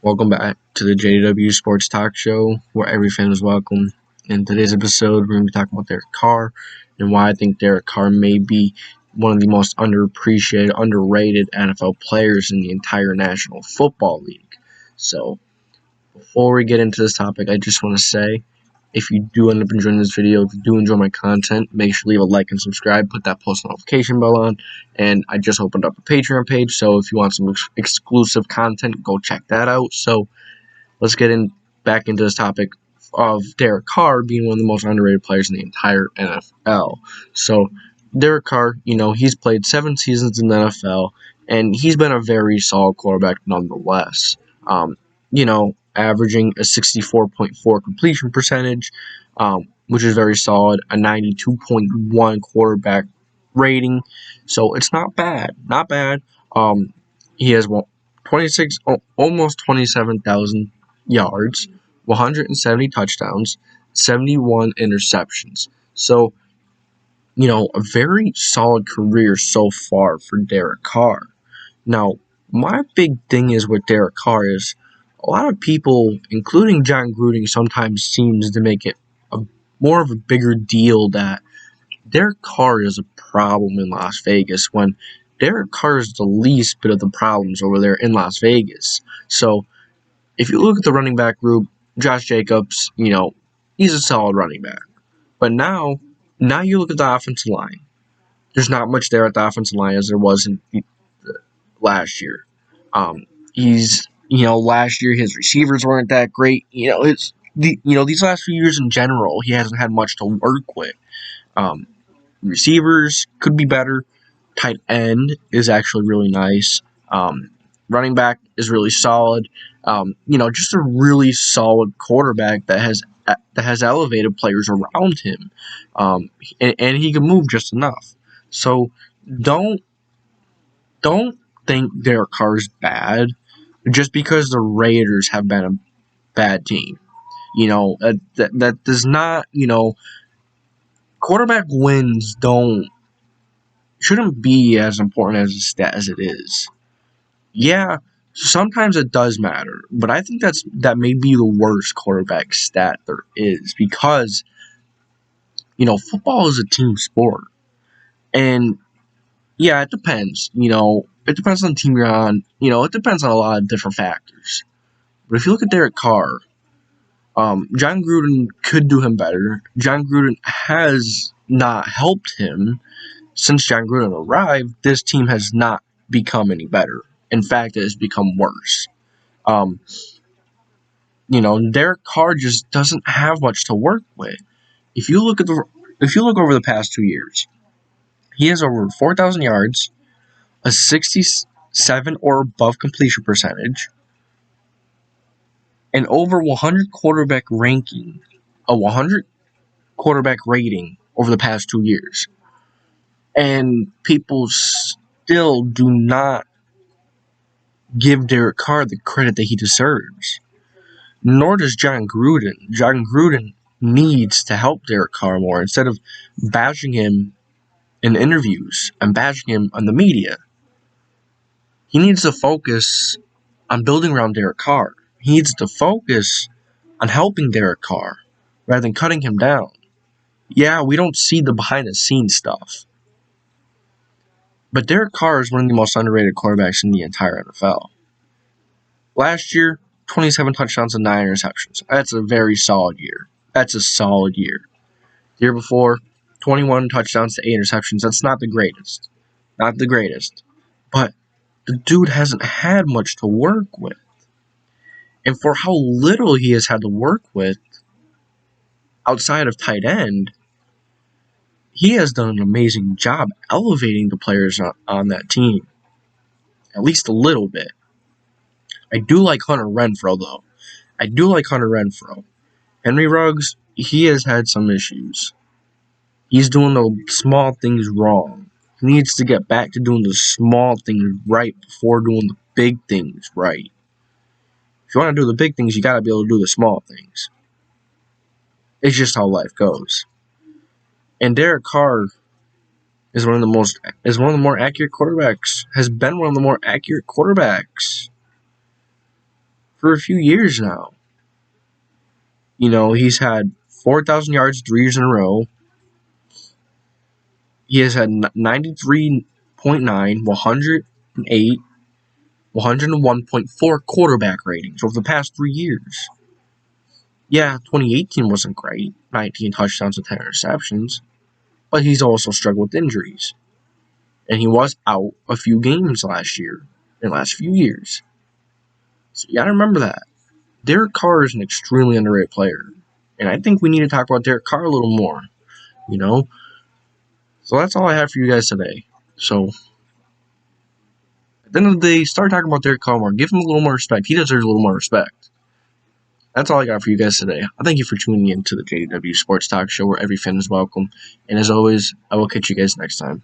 Welcome back to the JDW Sports Talk Show, where every fan is welcome. In today's episode, we're going to be talking about Derek Carr and why I think Derek Carr may be one of the most underappreciated, underrated NFL players in the entire National Football League. So, before we get into this topic, I just want to say, if you do end up enjoying this video, if you do enjoy my content, make sure to leave a like and subscribe, put that post notification bell on, and I just opened up a Patreon page, so if you want some exclusive content, go check that out. So let's get back into this topic of Derek Carr being one of the most underrated players in the entire NFL. So Derek Carr, he's played 7 seasons in the NFL, and he's been a very solid quarterback nonetheless. Averaging a 64.4 completion percentage, which is very solid, a 92.1 quarterback rating. So it's not bad. Not bad. He has almost 27,000 yards, 170 touchdowns, 71 interceptions. So, a very solid career so far for Derek Carr. Now, my big thing is with Derek Carr is a lot of people, including John Gruden, sometimes seems to make it more of a bigger deal that Derek Carr is a problem in Las Vegas when Derek Carr is the least bit of the problems over there in Las Vegas. So, if you look at the running back group, Josh Jacobs, he's a solid running back. But now you look at the offensive line. There's not much there at the offensive line as there was in last year. Last year his receivers weren't that great. These last few years in general, he hasn't had much to work with. Receivers could be better. Tight end is actually really nice. Running back is really solid. Just a really solid quarterback that has elevated players around him, and he can move just enough. So don't think Derek Carr's bad just because the Raiders have been a bad team. That does not. Quarterback wins shouldn't be as important as a stat as it is. Yeah, sometimes it does matter, but I think that may be the worst quarterback stat there is because football is a team sport, and yeah, it depends. It depends on the team you're on. It depends on a lot of different factors. But if you look at Derek Carr, John Gruden could do him better. John Gruden has not helped him. Since John Gruden arrived, this team has not become any better. In fact, it has become worse. Derek Carr just doesn't have much to work with. If you look over the past 2 years, he has over 4,000 yards, a 67 or above completion percentage, and over 100 quarterback ranking, a 100 quarterback rating over the past 2 years. And people still do not give Derek Carr the credit that he deserves. Nor does John Gruden. John Gruden needs to help Derek Carr more instead of bashing him in interviews and bashing him on the media. He needs to focus on building around Derek Carr. He needs to focus on helping Derek Carr rather than cutting him down. Yeah, we don't see the behind-the-scenes stuff. But Derek Carr is one of the most underrated quarterbacks in the entire NFL. Last year, 27 touchdowns and 9 interceptions. That's a very solid year. That's a solid year. The year before, 21 touchdowns to 8 interceptions. That's not the greatest. Not the greatest. But the dude hasn't had much to work with. And for how little he has had to work with outside of tight end, he has done an amazing job elevating the players on that team. At least a little bit. I do like Hunter Renfrow, though. I do like Hunter Renfrow. Henry Ruggs, he has had some issues. He's doing the small things wrong. He needs to get back to doing the small things right before doing the big things right. If you want to do the big things, you got to be able to do the small things. It's just how life goes. And Derek Carr is one of the more accurate quarterbacks. Has been one of the more accurate quarterbacks for a few years now. You know, he's had 4,000 yards 3 years in a row. He has had 93.9, 108, 101.4 quarterback ratings over the past 3 years. Yeah, 2018 wasn't great, 19 touchdowns and 10 interceptions, but he's also struggled with injuries. And he was out a few games last year, in the last few years. So you gotta remember that. Derek Carr is an extremely underrated player. And I think we need to talk about Derek Carr a little more, you know? So that's all I have for you guys today. So, at the end of the day, start talking about Derek Carr more. Give him a little more respect. He deserves a little more respect. That's all I got for you guys today. I thank you for tuning in to the JDW Sports Talk Show, where every fan is welcome. And as always, I will catch you guys next time.